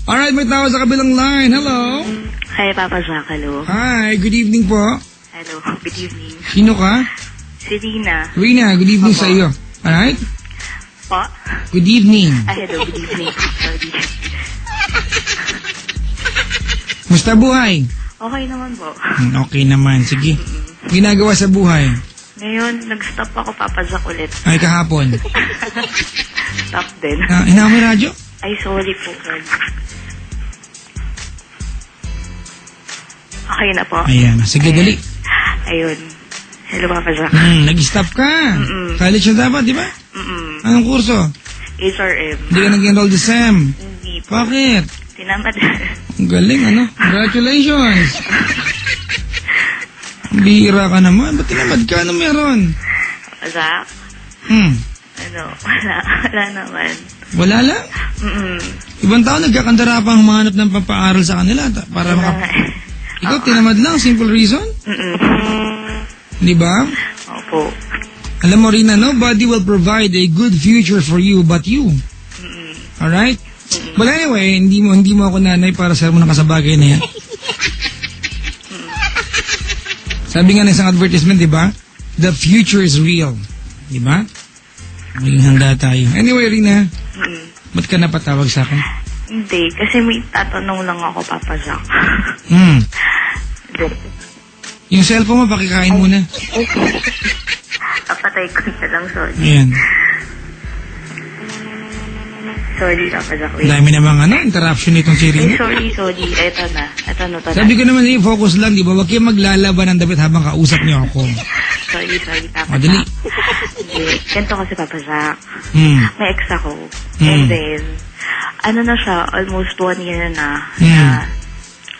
Alright, may tawag sa kabilang line. Hello? Hi, Papa Jack. Hello. Hi, good evening po. Hello. Good evening. Sino ka? Si Rina. Rina, good evening sa iyo. Alright? Po? Good evening. Hello. Good evening. Sorry. Musta buhay? Okay naman po. Okay naman, sige. Ginagawa sa buhay? Ngayon, nag-stop ako, Papa Jack, ulit. Ay, kahapon. Stop din. Hinawa mo yung radyo? Ay, sorry po, friend. Okay na po. Ayan, sige, dali. Ayun. Hello, Papa Jack. Nag-stop ka. College na dapat, di ba? Anong kurso? HRM. Hindi ka nag-enroll the SEM. Hindi po. Bakit? Tinamad. Ang galing, ano? Congratulations! Bihira ka naman. Ba't tinamad ka? Ano meron? Papa Jack? Wala naman. Wala lang? Ibang tao nagkakandara pang humanap ng papaaral sa kanila para Ikaw, tinamad lang. Simple reason? Di ba? Opo. Alam mo, Rina, nobody will provide a good future for you but you. Alright? But anyway, hindi mo ako nanay para sa mo ng kasabagay na yan. Sabi nga ng isang advertisement, di ba? The future is real. Di ba? Maging handa tayo. Anyway, Rina, ba't ka napatawag sa akin? Hindi, kasi may tatanong lang ako, Papa Jack. Yung cellphone mo, pakikain muna. Papatay ko na lang, sorry. Ayan. Sorry, Papa Jack. Dami namang interruption nitong si Rina. Sorry. Ito na. Sabi ko naman, focus lang, di ba? Huwag kayong maglalaban ng damit habang kausap niyo ako. Sorry, Papa Dali. Jack. Hindi, ganito kasi, Papa Jack. May ex ako. And then, na siya, almost 1 year na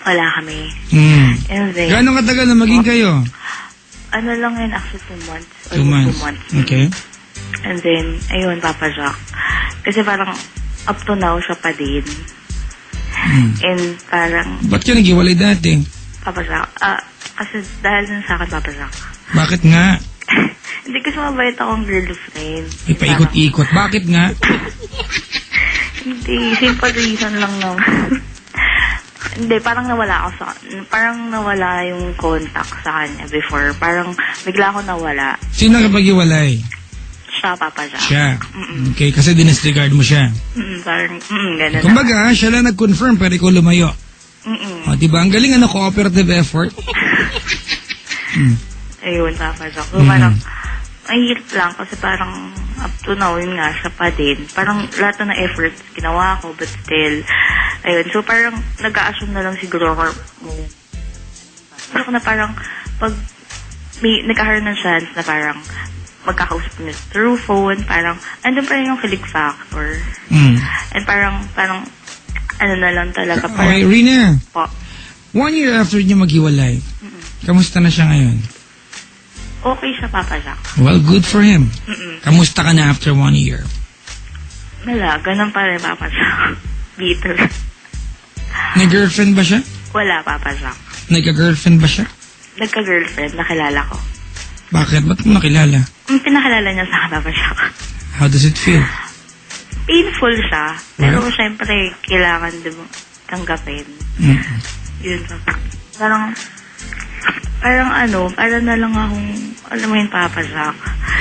wala kami. And then, gano'ng katagal na maging kayo? Lang yun, actually 2 months. 2 months. Okay. And then, ayun, Papa Jack. Kasi parang, up to now, siya pa din. And parang... Ba't ka nag-iwalay dati? Papa Jack, kasi dahil dun sa akin, Papa Jack. Bakit nga? Hindi kasi mabait akong girlfriend. Ipaikot-ikot. Bakit nga? Hindi, simple reason lang naman. Hindi, parang nawala nawala yung contact sa kanya before. Parang bigla ako nawala. Sino kapag-iwalay? Siya, Papa Jack. Siya. Okay, kasi dinisregard mo siya. Parang, gano'n. Kumbaga, siya lang nag-confirm pero ikaw lumayo. O, diba? Ang galing cooperative effort. Ayun, Papa Jack. So, parang, mahirap lang kasi parang up to now, yun nga, siya pa din. Parang lahat na efforts ginawa ko, but still, ayun. So, parang nag-a-assume na lang siguro ako. Na parang, pag may nagkakaroon ng chance na parang magkakausap niya through phone, parang, andun pa rin yung kilig factor. And parang, na lang talaga. Okay, Rina. Po. 1 year after niyo maghiwalay, kamusta na siya ngayon? Okay siya, Papa Jack. Well, good for him. Kamusta ka na after 1 year? Wala, ganun pa rin, Papa Jack. Bitter. Nag-girlfriend ba siya? Wala, Papa Jack. Nagka-girlfriend ba siya? Nagka-girlfriend, nakilala ko. Bakit? Ba't mo nakilala? Pinakilala niya sa akin, Papa Jack. How does it feel? Painful siya, pero syempre, kailangan tanggapin. Yun, Papa. Parang na lang akong, alam mo yun, Papa Jack.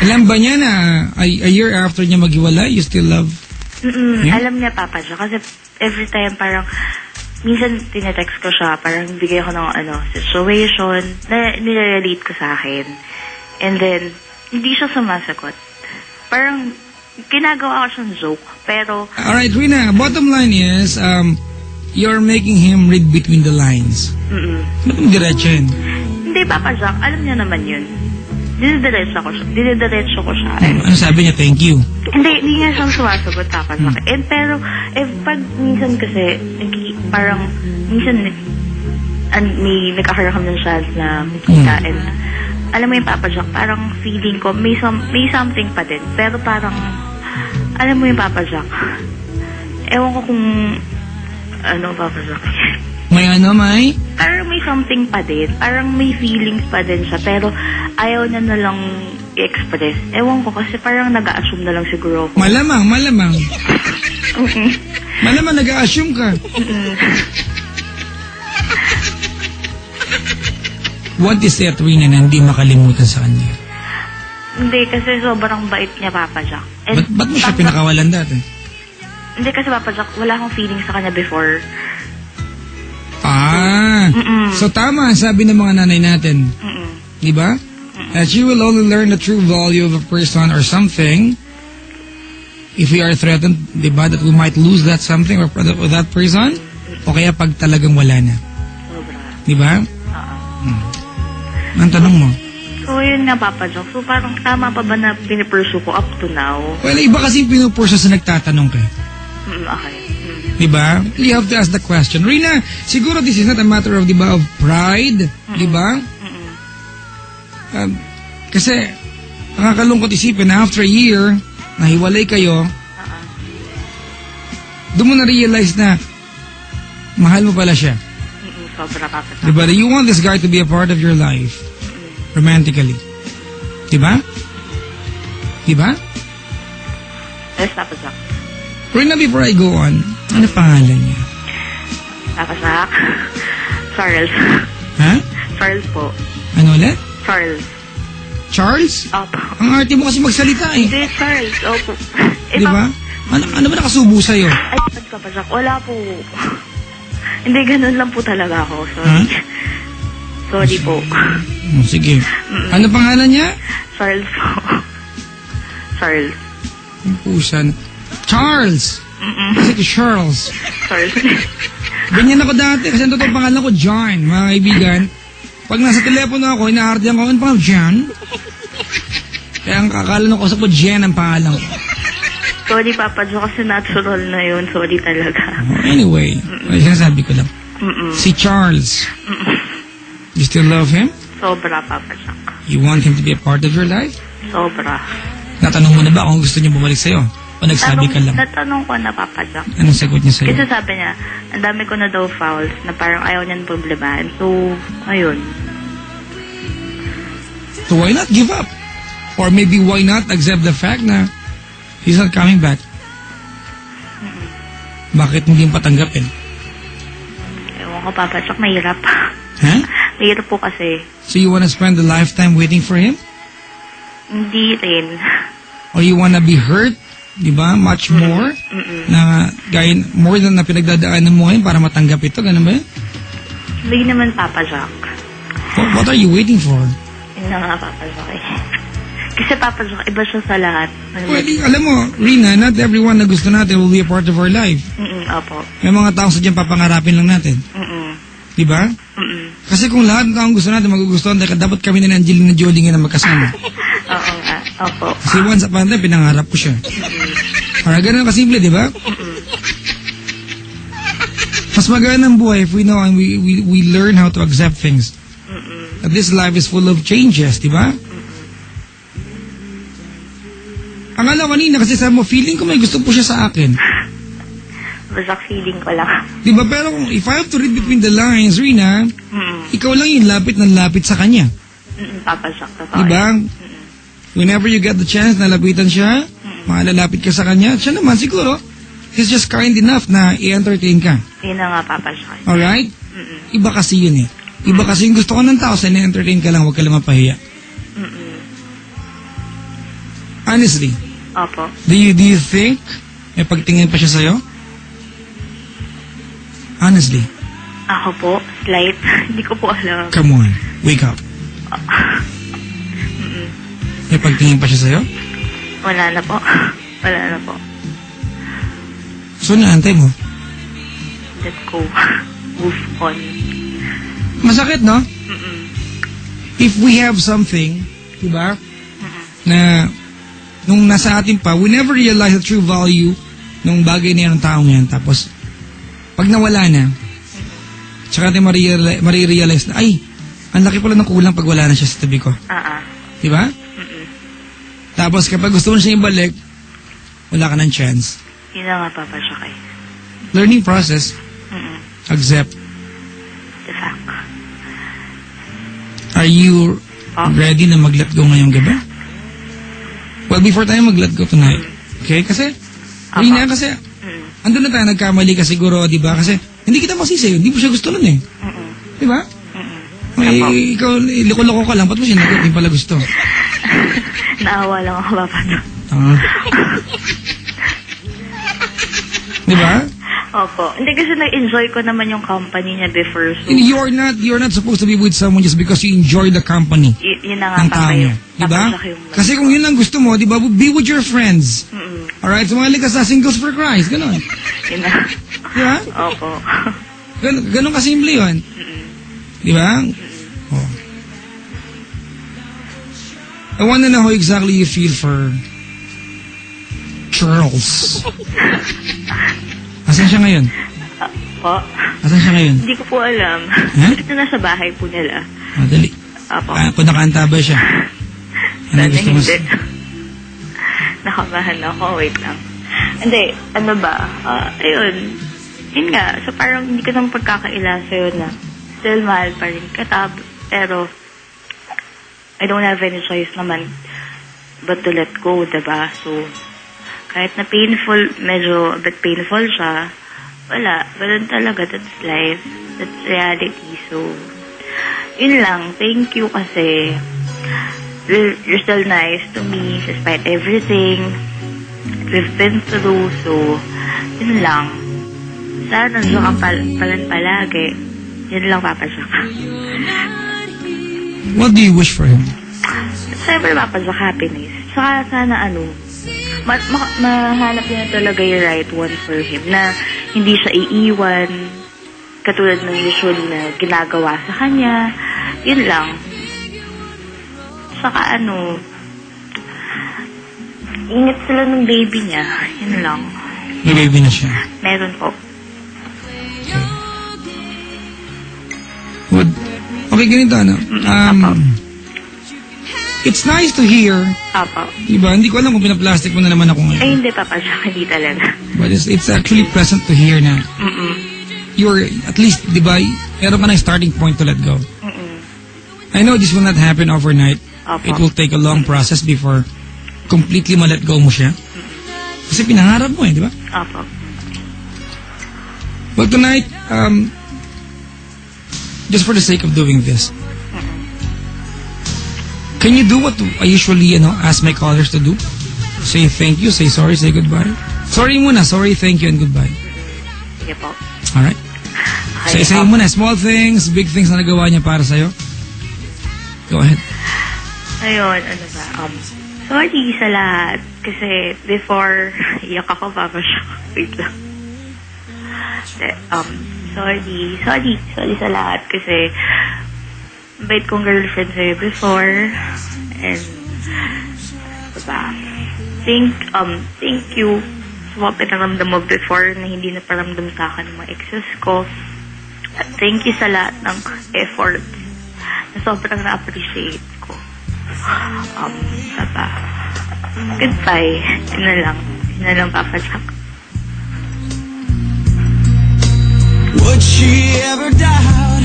Alam ba niya na a year after niya maghiwalay, you still love? Alam niya, Papa Jack, kasi every time parang, minsan tinetext ko siya, parang bigay ko ng situation na nire-relate ko sa akin. And then, hindi siya sumasagot. Parang, ginagawa ko siyang joke, pero... Alright, Rina, bottom line is, you're making him read between the lines. Ba't mo diretso yun? Hindi, Papa Jack, alam niya naman yun. Dinidiretso ko siya. Ano sabi niya? Thank you. Hindi nga siyang sumasagot, Papa Jack. Pero, pag minsan kasi, parang, minsan, may nagkakaroon kami ng chance na makita, and, alam mo yung Papa Jack, parang feeling ko, may something pa din. Pero parang, alam mo yung Papa Jack, ewan ko kung, Papa Jack. May? Parang may something pa din. Parang may feelings pa din siya. Pero ayaw niya na lang i-express. Ewan ko kasi parang nag-a-assume na lang siguro ako. Malamang. Malaman nag-a-assume ka. What is it, Rina, na hindi makalimutan sa kanya? Hindi, kasi sobrang bait niya, Papa Jack. And Ba't mo siya pinakawalan dati? Hindi kasi, Papa Jack, wala akong feeling sa kanya before. So tama ang sabi ng mga nanay natin. Di ba? That you will only learn the true value of a person or something if we are threatened, di ba, that we might lose that something or that person, o kaya pag talagang wala na. Sobra. Di ba? Ang tanong mo? So, yun nga, Papa Jack. So, parang tama pa ba na pinipursue ko up to now? Well, iba kasi pinupursa sa nagtatanong ka. Okay. Diba? You have to ask the question. Rina, siguro this is not a matter of, diba, of pride. Diba? Kasi, nakakalungkot isipin na after a year, nahiwalay kayo, doon mo na-realize na mahal mo pala siya. Sobra, Papa Jack. Diba? You want this guy to be a part of your life. Romantically. Diba? Diba? Yes, Papa Jack. Rina, before I go on, ano pangalan niya? Papa Jack. Charles. Ha? Charles po. Ano ulit? Charles. Charles? Opo. Ang arte mo kasi magsalita eh. Hindi, Charles. Opo. Di ba? Ano ba nakasubo sa'yo? Ay, Papa Jack, wala po. Hindi, ganun lang po talaga ako. Sorry. Sorry po. Sige. Ano pangalan niya? Charles po. Charles. Ang pusan. Charles! Kasi Charles. Charles. Ganyan ako dati kasi ang totoong pangalan ko John, mga kaibigan. Pag nasa telepono ako, inaartihan ko, ano pangalan? John? Kaya ang kakala ko sa ko, Jen ang pangalan ko. Sorry, Papa Jo, kasi natural na yun. Sorry talaga. Anyway, sinasabi ko lang. Si Charles. You still love him? Sobra, Papa Jack. You want him to be a part of your life? Sobra. Natanong mo na ba kung gusto niya bumalik sa'yo? O nagsabi ka lang? Natanong ko na, Papa Jack. Anong sagot niya sa'yo? Kasi sabi niya, ang dami ko na daw fouls na parang ayaw niyan problemahan. So, ayun. So why not give up? Or maybe why not accept the fact na he's not coming back? Bakit hindi mo patanggapin? Ewan ko, Papa Jack, mahirap. Ha? Mahirap po kasi. So you wanna spend a lifetime waiting for him? Hindi rin. Or you wanna be hurt? Diba? Much more? Na gaya, more than na pinagdadaanan mo ngayon para matanggap ito? Ganun ba yun? Hindi naman, Papa Jack. What are you waiting for? Yun na nga, Papa Jack eh. Kasi Papa Jack, iba siya sa lahat. Well, alam mo, Rina, not everyone na gusto natin will be a part of our life. Opo. May mga taong sadyang papangarapin lang natin. Diba? Kasi kung lahat ng taong gusto natin magugustuhan, dapat kami na Angelina Jolie nga na magkasama. Oo nga. Opo. Kasi once upon a time, pinangarap ko siya. Para ganun kasimple, di ba? Mas maganda ang buhay if we know and we learn how to accept things. That this life is full of changes, di ba? Ang alam kanina kasi sabi mo, feeling ko may gusto po siya sa akin. Basta feeling ko lang. Di ba? Pero kung if I have to read between the lines, Rina, ikaw lang yung lapit ng lapit sa kanya. Papa Jack, totoo. Di ba? Whenever you get the chance na lapitan siya, malalapit ka sa kanya, siya naman siguro, he's just kind enough na i-entertain ka. Yun na nga, Papa Jack. Alright? Iba kasi yun eh. Iba kasi yung gusto ko ng tao sa na-entertain ka lang, huwag ka lang mapahiya. Honestly, Opo. do you think may pagtingin pa siya sa'yo? Honestly. Ako po, slight. Hindi ko po alam. Come on, wake up. May pagtingin pa siya sa'yo? Wala na po. Wala na po. So, naantay mo? Let go. Move on. Masakit, no? If we have something, diba, na nung nasa atin pa, we never realize the true value nung bagay na yan ng taong yan. Tapos, pag nawala na, tsaka natin marirealize na, ay, ang laki pala ng kulang pag wala na siya sa tabi ko. Diba? Tapos, kapag gusto mo siya ibalik, wala ka ng chance. Yun na nga, Papa Jack eh. Learning process. Accept. The fact. Are you ready na mag-let go ngayong gabi? Well, before tayo mag-let go tonight. Okay? Kasi, Rina, kasi, andun na tayo, nagkamali ka siguro, di ba? Kasi, hindi kita masisi, hindi mo siya gusto nun eh. Di ba? May, ikaw, loko-loko ka lang, ba't mo siya hindi pala gusto? Naawa lang ako, Papa Chong. Di ba? Opo. Hindi kasi na-enjoy ko naman yung company niya before. So, You're not supposed to be with someone just because you enjoy the company yun na nga, ng Papa, tao niya. Di ba? Kasi kung yun ang gusto mo, di ba, be with your friends. Alright, sumali ka sa Singles for Christ, gano'n. Yun na. Di ba? Opo. Ganun kasimple yun. Di ba? Oh. I wanna know how exactly you feel for Charles. Asan siya ngayon? Po? Asan siya ngayon? Hindi ko po alam. Huh? Ito na sa bahay po nila. Madali. Opo. Kung nakaantaba siya. Sana gusto mo? hindi. Nakamahan ako. Wait lang. Hindi. Ano ba? Ayun. Yun nga. So parang hindi ko nang pagkakaila sa'yo na still mahal pa rin kita. Pero I don't have any choice naman but to let go, diba? So kahit na painful, medyo a bit painful siya, wala. Ganun talaga. That's life. That's reality. So yun lang. Thank you kasi you're still nice to me despite everything we've been through. So yun lang. Sana nandiyo ka palagi. Yun lang, Papa Jack. What do you wish for him? Siyempre, Papa Jack, happiness. Saka sana mahanap niya talaga yung right one for him na hindi siya iiwan katulad ng usually na ginagawa sa kanya. Yun lang. Saka ingat sila ng baby niya. Yun lang. May baby na siya. Meron po. Okay, ganito it's nice to hear. Apo. Diba? Hindi ko alam kung pinaplastic mo na naman ako ngayon. Ay, hindi, Papa Jack. Hindi talaga. But it's actually pleasant to hear na you're, at least, diba, meron ka ng starting point to let go. I know this will not happen overnight. Apo. It will take a long process before completely ma-let go mo siya. Kasi pinangarap mo diba? Apo. But tonight, just for the sake of doing this, can you do what I usually, ask my callers to do? Say thank you, say sorry, say goodbye. Sorry muna, sorry, thank you, and goodbye. Sige po. Alright? Say muna, small things, big things na nagawa niya para sa'yo. Go ahead. Ayun, sorry sa lahat. Kasi before, iyak ako, Papa Jack. Wait lang. Sorry sa lahat. Kasi bait kong girlfriend sa'yo before. And thank you sa mga pinaramdam mo before na hindi na paramdam sa akin ng mga exes ko. At thank you sa lahat ng efforts na sobrang na-appreciate ko. Goodbye. Yun na lang, Papa Jack. Would she ever doubt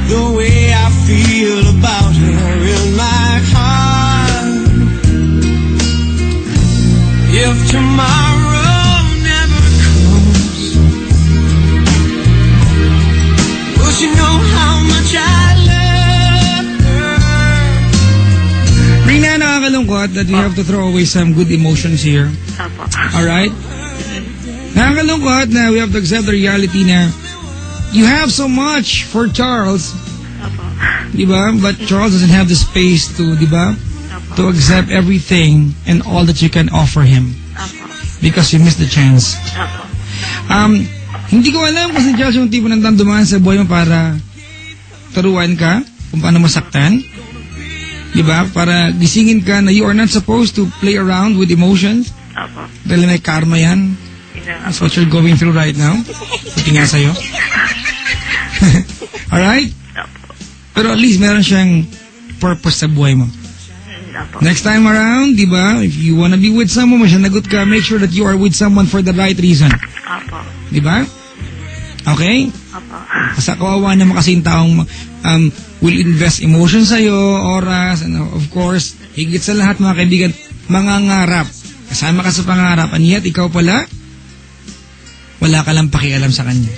the way I feel about her in my heart? If tomorrow never comes, will she know how much I love her? Rina, nakakalungkot that we have to throw away some good emotions here. Apo. Alright? Nakakalungkot na we have to accept the reality na you have so much for Charles, Apo. diba? But Charles doesn't have the space to, diba? Apo. To accept everything and all that you can offer him Apo. because you missed the chance. Apo. Hindi ko alam kung si Charles yung tipo ng dumaan sa buhay mo para turuan ka kung paano masaktan. Diba? Para gisingin ka na you are not supposed to play around with emotions. Apo. Dahil may karma yan. That's what you're going through right now. Puti nga sa'yo. Alright? Apo. Pero at least meron siyang purpose sa buhay mo. Apo. Next time around, di ba? If you wanna be with someone, masyanagot ka, make sure that you are with someone for the right reason. Apo. Di ba? Okay? Apo. Kasi kawawa naman kasi yung taong will invest emotion sa'yo, oras, and of course, higit sa lahat mga kaibigan, mangangarap. Kasama ka sa pangarap, and yet ikaw pala, wala ka lang pakialam sa kanya.